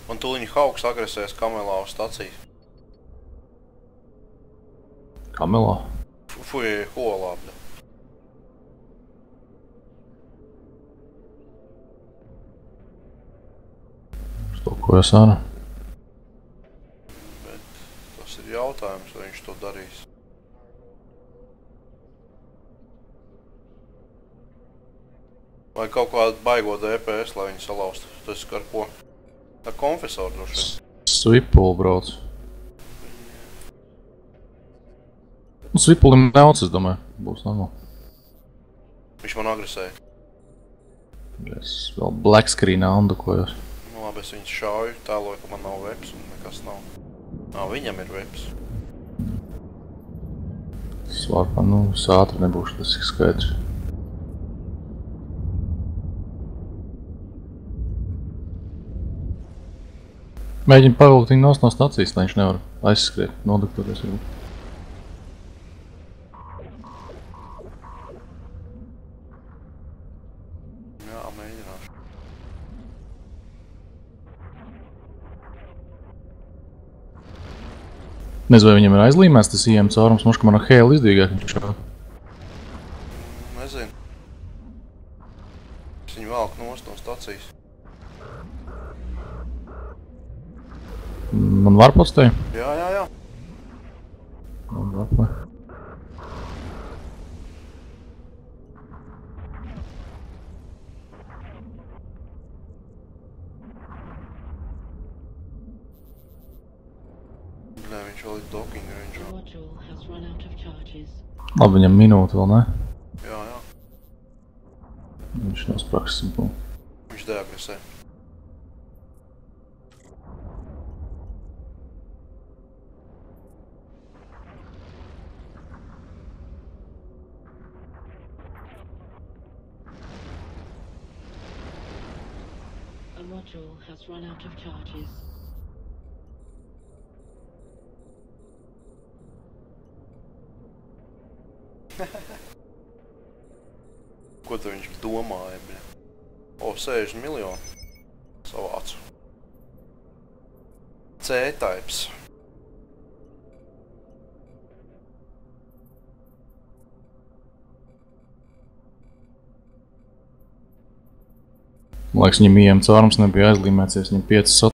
Un tūliņi Hauks agresēs Kamelā uz stacijas. Kamelā? Fuj, holā, bļa. Stokojas ārā. Bet tas ir jautājums, vai viņš to darīs. Vai kaut kādu baigo DPS, lai viņi salaustu. Tas ar ko? Ar konfesoru droši vien. Svipuli brauc. Svipulim daudz, es domāju, būs normāli. Viņš man agresēja. Es vēl black screenā andukojos. Nu labi, es viņus šauju, tēloju, ka man nav veps un nekas nav. Viņam ir veps. Svārpā, nu, es ātri nebūšu, tas ir skaidrs. Mēģinu pavilkt viņu no stacijas, lai viņš nevar aizskriet, nodaktoties varbūt. Jā, mēģināšu. Nezinu, vai viņam ir aizlīmēts tas IM caurums, moška man ar hēlu izdīgāk viņš šādu. Nezinu. Es viņu velku nost no stacijas. Man var pats te? Jā. Man var pats. Nē, viņš vēl ir docking range. Labi, viņam minūte vēl, ne? Jā. Viņš nav spraks simpuli. Viņš deagresē. A module has run out of charges. Ko tu viņš domāja, bļa? 60 miljoni. Savācu. C-types. Man liekas, viņam IM caurums nebija aizlīmēcies, viņam 5